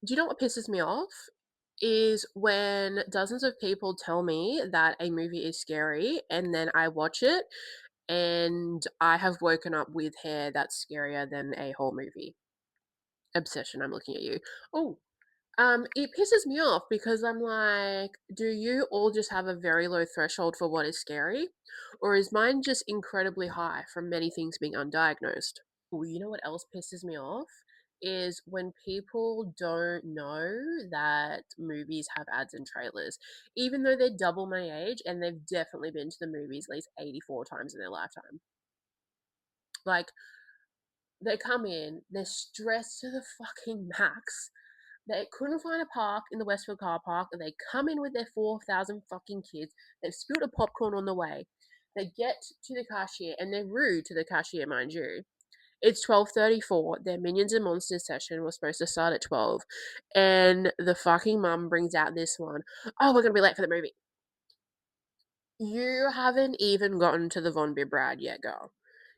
Do you know what pisses me off? Is when dozens of people tell me that a movie is scary and then I watch it and I have woken up with hair that's scarier than a whole movie. Obsession, I'm looking at you. Oh, it pisses me off because I'm like, do you all just have a very low threshold for what is scary? Or is mine just incredibly high from many things being undiagnosed? Well, you know what else pisses me off? Is when people don't know that movies have ads and trailers, even though they're double my age and they've definitely been to the movies at least 84 times in their lifetime. Like, they come in, they're stressed to the fucking max. They couldn't find a park in the Westfield car park, and they come in with their 4,000 fucking kids. They've spilled a popcorn on the way. They get to the cashier, and they're rude to the cashier, mind you. It's 12:34. Their Minions and Monsters session was supposed to start at 12, and the fucking mum brings out this one. Oh, we're gonna be late for the movie. You haven't even gotten to the Von Bibrad yet, girl.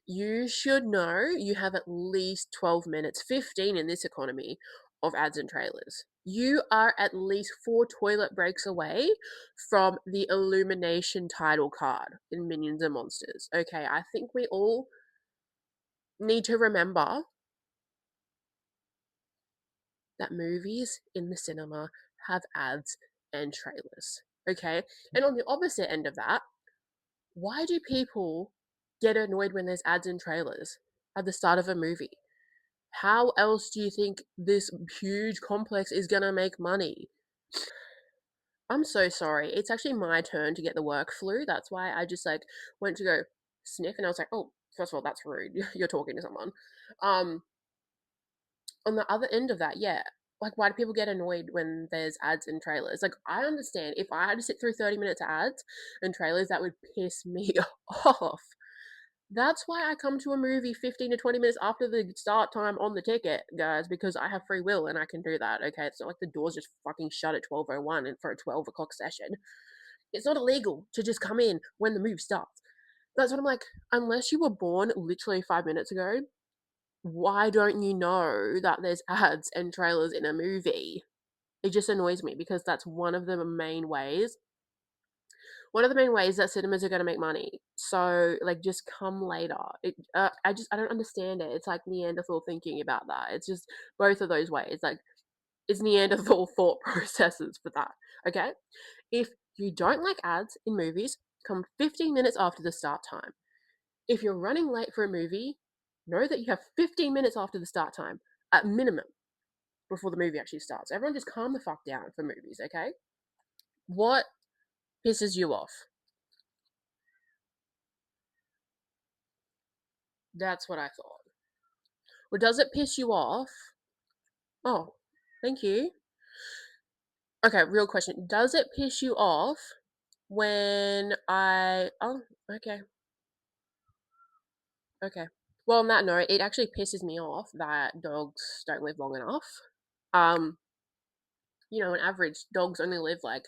You should know you have at least 12 minutes, 15 in this economy, of ads and trailers. You are at least 4 toilet breaks away from the Illumination title card in Minions and Monsters. Okay, I think we all need to remember that movies in the cinema have ads and trailers. Okay, and on the opposite end of that, why do people get annoyed when there's ads and trailers at the start of a movie? How else do you think this huge complex is gonna make money? I'm so sorry. It's actually my turn to get the work flu. That's why I just like went to go sniff and I was like, oh, first of all, that's rude. You're talking to someone. Um, on the other end of that, yeah. Like, why do people get annoyed when there's ads and trailers? Like, I understand if I had to sit through 30 minutes of ads and trailers, that would piss me off. That's why I come to a movie 15 to 20 minutes after the start time on the ticket, guys, because I have free will and I can do that, okay? It's not like the doors just fucking shut at 12:01 and for a 12 o'clock session. It's not illegal to just come in when the movie starts. That's what I'm like, unless you were born literally 5 minutes ago, why don't you know that there's ads and trailers in a movie? It just annoys me because that's one of the main ways that cinemas are going to make money. So, like, just come later. I don't understand it. It's like Neanderthal thinking about that. It's just both of those ways. Like, it's Neanderthal thought processes for that. Okay, if you don't like ads in movies, come 15 minutes after the start time. If you're running late for a movie, know that you have 15 minutes after the start time at minimum before the movie actually starts. Everyone just calm the fuck down for movies, okay? What pisses you off? That's what I thought. Or does it piss you off? Oh, thank you. Okay, real question. Does it piss you off when I. Oh, okay. Okay. Well, on that note, it actually pisses me off that dogs don't live long enough. Um, on average, dogs only live like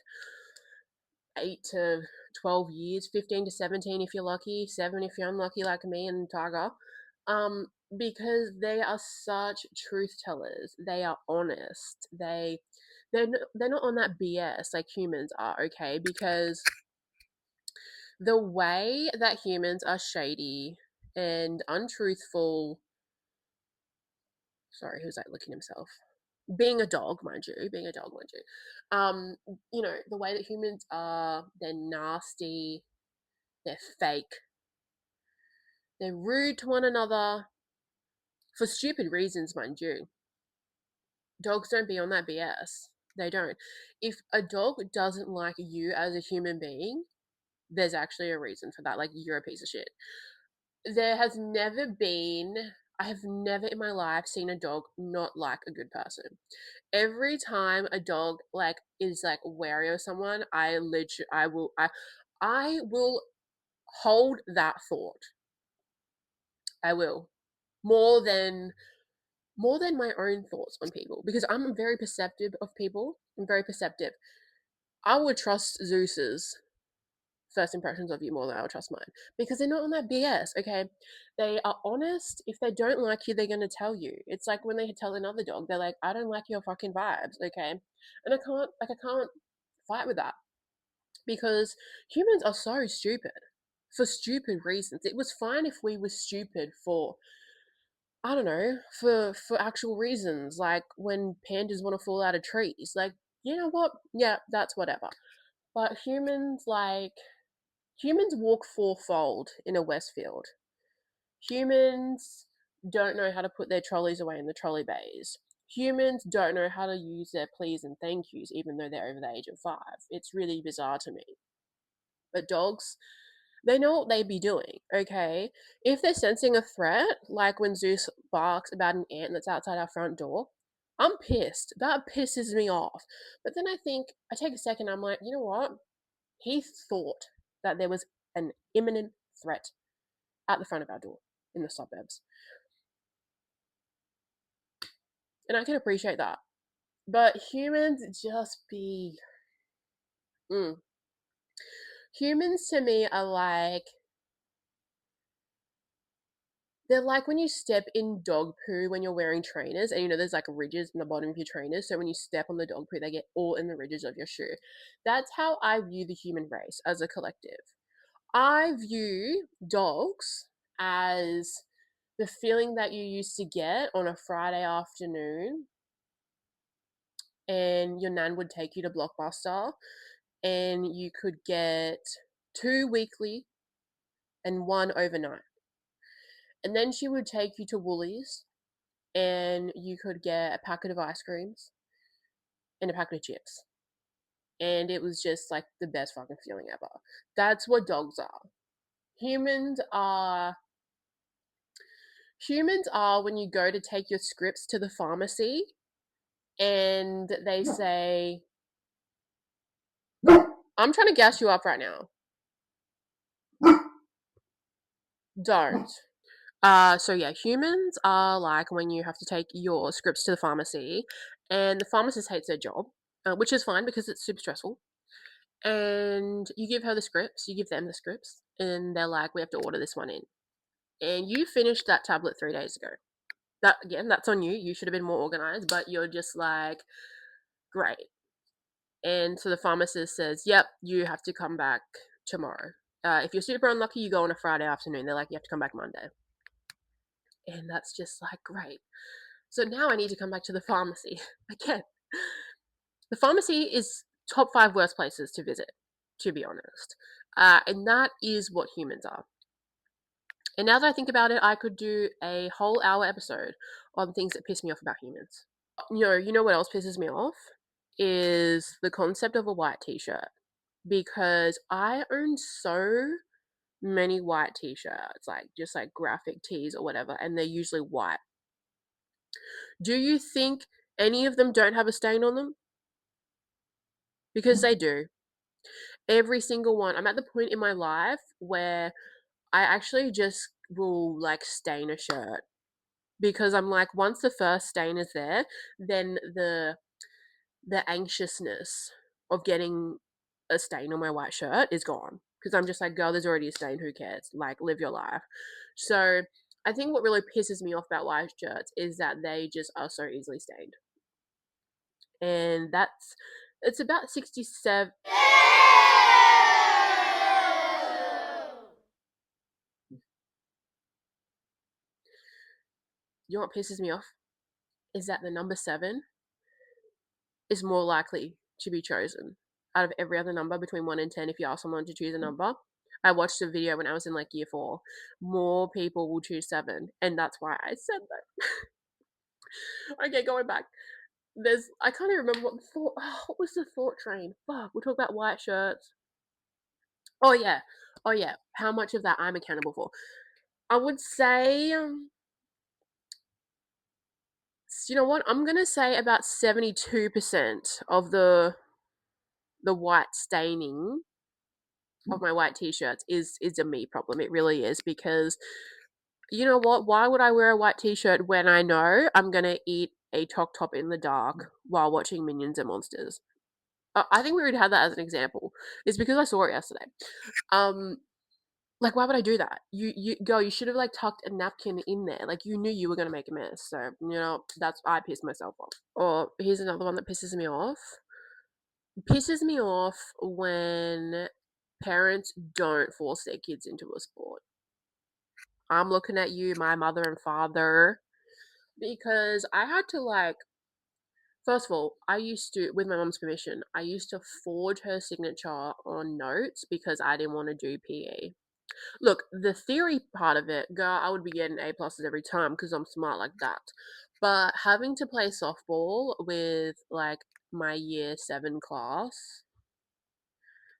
8 to 12 years, 15 to 17 if you're lucky, 7 if you're unlucky like me and Tiger. Um, because they are such truth tellers. They are honest. They're not on that BS like humans are, okay? Because the way that humans are shady and untruthful, sorry, who's that licking himself? Being a dog, mind you, being a dog, mind you. The way that humans are, they're nasty, they're fake, they're rude to one another for stupid reasons, mind you. Dogs don't be on that BS. They don't. If a dog doesn't like you as a human being, there's actually a reason for that. Like, you're a piece of shit. There has never been, I have never in my life seen a dog not like a good person. Every time a dog like is like wary of someone, I will hold that thought. I will. More than more than my own thoughts on people because I'm very perceptive of people. I'm very perceptive. I would trust Zeus's first impressions of you more than I would trust mine because they're not on that BS. Okay, they are honest. If they don't like you, they're gonna tell you. It's like when they tell another dog, they're like, "I don't like your fucking vibes." Okay, and I can't fight with that because humans are so stupid for stupid reasons. It was fine if we were stupid for, I don't know, for actual reasons, like when pandas want to fall out of trees. Like, you know what? Yeah, that's whatever. But humans walk fourfold in a Westfield. Humans don't know how to put their trolleys away in the trolley bays. Humans don't know how to use their please and thank yous, even though they're over the age of 5. It's really bizarre to me. But dogs, they know what they be doing, okay? If they're sensing a threat, like when Zeus barks about an ant that's outside our front door, I'm pissed. That pisses me off. But then I take a second, I'm like, you know what? He thought that there was an imminent threat at the front of our door in the suburbs. And I can appreciate that. But humans just be. Mm. Humans to me are like, they're like when you step in dog poo when you're wearing trainers, and there's like ridges in the bottom of your trainers. So when you step on the dog poo, they get all in the ridges of your shoe. That's how I view the human race as a collective. I view dogs as the feeling that you used to get on a Friday afternoon, and your nan would take you to Blockbuster, and you could get 2 weekly and 1 overnight. And then she would take you to Woolies, and you could get a packet of ice creams and a packet of chips. And it was just like the best fucking feeling ever. That's what dogs are. Humans are humans are when you go to take your scripts to the pharmacy and they say, I'm trying to gas you up right now. Don't. So yeah, humans are like when you have to take your scripts to the pharmacy, and the pharmacist hates their job, which is fine because it's super stressful. And you give her the scripts, you give them the scripts, and they're like, "We have to order this one in." And you finished that tablet 3 days ago. That again, that's on you. You should have been more organized, but you're just like, great. And so the pharmacist says, "Yep, you have to come back tomorrow. If you're super unlucky, you go on a Friday afternoon." They're like, "You have to come back Monday." And that's just like, great. So now I need to come back to the pharmacy again. The pharmacy is top 5 worst places to visit, to be honest. And that is what humans are. And now that I think about it, I could do a whole hour episode on things that piss me off about humans. You know what else pisses me off? Is the concept of a white t-shirt. Because I own so many white t-shirts, like just like graphic tees or whatever, and they're usually white. Do you think any of them don't have a stain on them? Because they do. Every single one. I'm at the point in my life where I actually just will like stain a shirt because I'm like, once the first stain is there, then the anxiousness of getting a stain on my white shirt is gone because I'm just like, girl, there's already a stain, who cares? Like, live your life. So I think what really pisses me off about white shirts is that they just are so easily stained. And it's about 67. You know what pisses me off? Is that the number 7 is more likely to be chosen out of every other number between 1 and 10 if you ask someone to choose a number. I watched a video when I was in like year 4. More people will choose 7, and that's why I said that. Okay, going back. I can't even remember what was the thought train? Fuck, we'll talk about white shirts. Oh yeah. Oh yeah. How much of that I'm accountable for? I would say, you know what? I'm gonna say about 72% of the white staining of my white t-shirts is a me problem. It really is, because you know what? Why would I wear a white t-shirt when I know I'm gonna eat a Tok Top in the dark while watching Minions and Monsters? I think we already had that as an example. It's because I saw it yesterday. Um, like, why would I do that? You girl, you should have like tucked a napkin in there. Like, you knew you were gonna make a mess. So that's I pissed myself off. Or here's another one that pisses me off. Pisses me off when parents don't force their kids into a sport. I'm looking at you, my mother and father, because I had to like. First of all, I used to, with my mom's permission, I used to forge her signature on notes because I didn't want to do PE. Look, the theory part of it, girl, I would be getting A pluses every time because I'm smart like that. But having to play softball with like my year 7 class,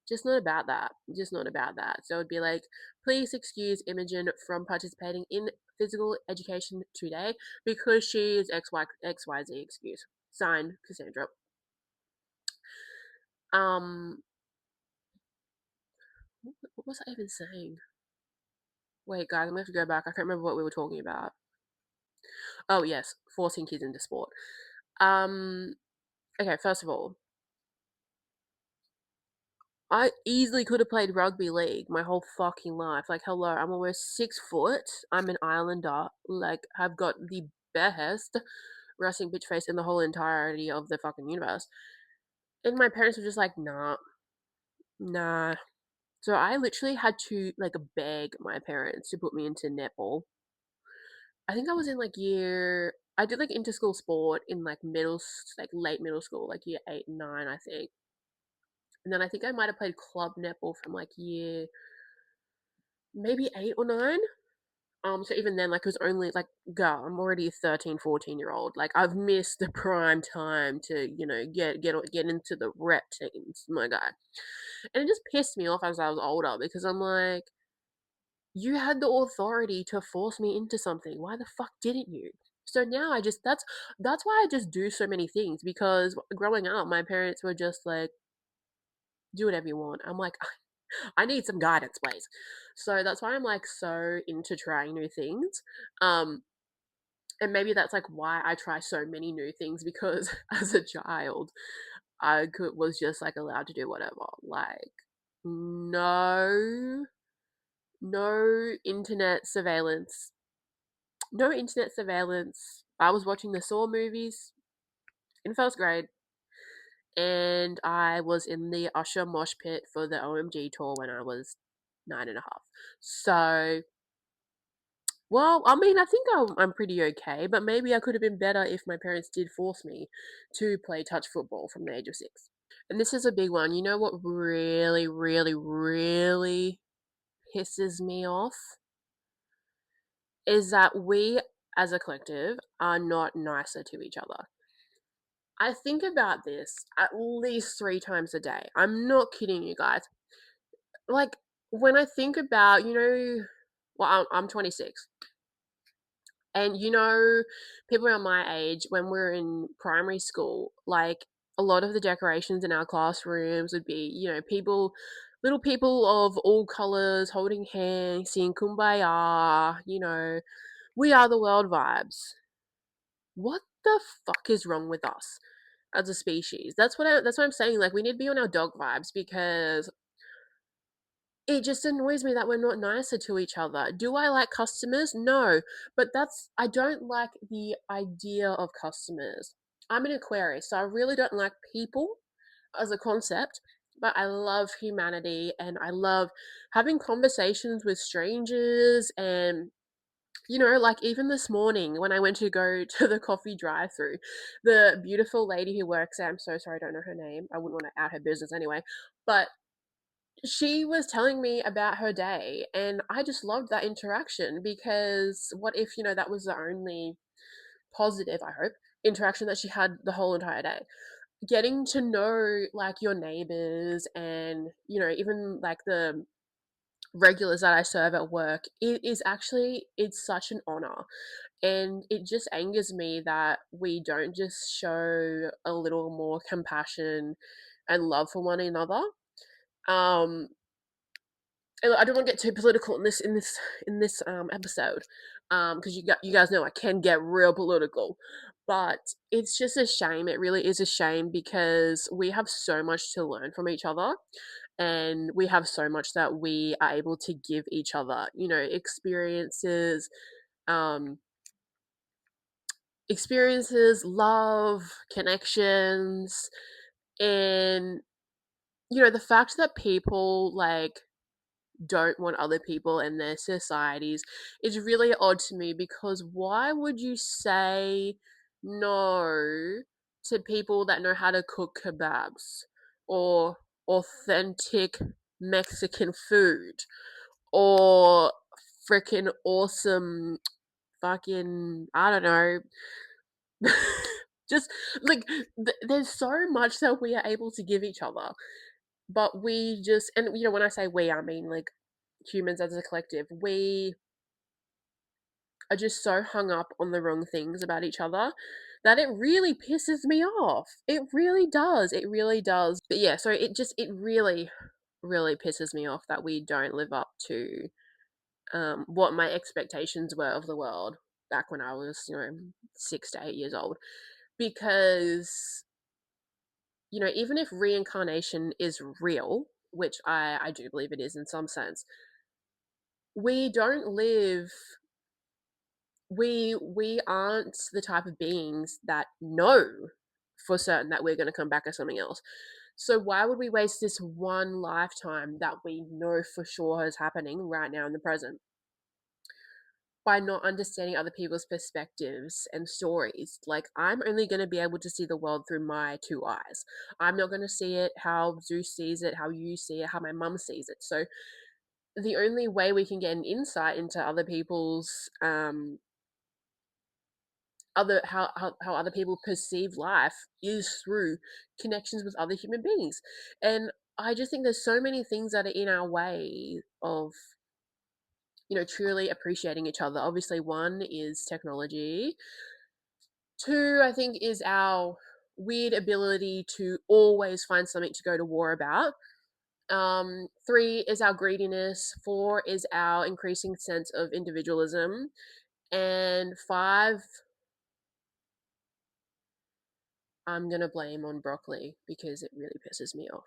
just not about that. Just not about that. So it'd be like, please excuse Imogen from participating in physical education today because she is XYZ excuse. Signed, Cassandra. Um, what was I even saying? Wait, guys, I'm gonna have to go back. I can't remember what we were talking about. Oh yes, forcing kids into sport. Um, okay, first of all, I easily could have played rugby league my whole fucking life. Like, hello, I'm almost 6 foot. I'm an islander. Like, I've got the best resting bitch face in the whole entirety of the fucking universe. And my parents were just like, nah, nah. So I literally had to like beg my parents to put me into netball. I think I was in like year. I did like inter-school sport in like like late middle school, like year 8 and 9, I think. And then I think I might have played club netball from like year maybe 8 or 9. So even then, like, it was only like, girl, I'm already a 13, 14 year old. Like, I've missed the prime time to, get into the rep teams, my guy. And it just pissed me off as I was older because I'm like, you had the authority to force me into something. Why the fuck didn't you? So now that's why I just do so many things because growing up, my parents were just like, do whatever you want. I'm like, I need some guidance, please. So that's why I'm like so into trying new things. Um, and maybe that's like why I try so many new things because as a child, was just like allowed to do whatever. Like, no, no internet surveillance, no internet surveillance. I was watching the Saw movies in first grade, and I was in the Usher mosh pit for the OMG tour when I was 9 and a half. So, well, I mean, I think I'm pretty okay, but maybe I could have been better if my parents did force me to play touch football from the age of 6. And this is a big one. You know what really, really, really pisses me off? Is that we as a collective are not nicer to each other. I think about this at least 3 times a day. I'm not kidding you guys. Like, when I think about, well, I'm 26. And people around my age, when we're in primary school, like a lot of the decorations in our classrooms would be, little people of all colors holding hands, singing kumbaya, we are the world vibes. What the fuck is wrong with us as a species? That's what I'm saying. Like, we need to be on our dog vibes because it just annoys me that we're not nicer to each other. Do I like customers? No. But I don't like the idea of customers. I'm an Aquarius, so I really don't like people as a concept, but I love humanity and I love having conversations with strangers. And like even this morning when I went to go to the coffee drive through, the beautiful lady who works there, I'm so sorry, I don't know her name. I wouldn't want to out her business anyway. But she was telling me about her day, and I just loved that interaction because what if, that was the only positive, I hope, interaction that she had the whole entire day? Getting to know like your neighbors and, even like the regulars that I serve at work, it's such an honor. And it just angers me that we don't just show a little more compassion and love for one another. Um, I don't want to get too political in this episode, because you guys know I can get real political, But it's just a shame. It really is a shame because we have so much to learn from each other, and we have so much that we are able to give each other, experiences, um, love, connections, and the fact that people like don't want other people in their societies is really odd to me, because why would you say no to people that know how to cook kebabs or authentic Mexican food or freaking awesome fucking, I don't know, just like there's so much that we are able to give each other, but we just, and when I say we, I mean like humans as a collective, we are just so hung up on the wrong things about each other that it really pisses me off. It really does. It really does. But yeah, so it really, really pisses me off that we don't live up to what my expectations were of the world back when I was, 6 to 8 years old. Because, even if reincarnation is real, which I do believe it is in some sense, we don't live we aren't the type of beings that know for certain that we're going to come back as something else. So why would we waste this one lifetime that we know for sure is happening right now in the present by not understanding other people's perspectives and stories? Like, I'm only going to be able to see the world through my two eyes. I'm not going to see it how Zeus sees it, how you see it, how my mum sees it. So the only way we can get an insight into other people's how other people perceive life is through connections with other human beings. And I just think there's so many things that are in our way of truly appreciating each other. Obviously, one is technology. Two, I think, is our weird ability to always find something to go to war about. Three is our greediness. Four is our increasing sense of individualism. And five, I'm gonna blame on broccoli because it really pisses me off.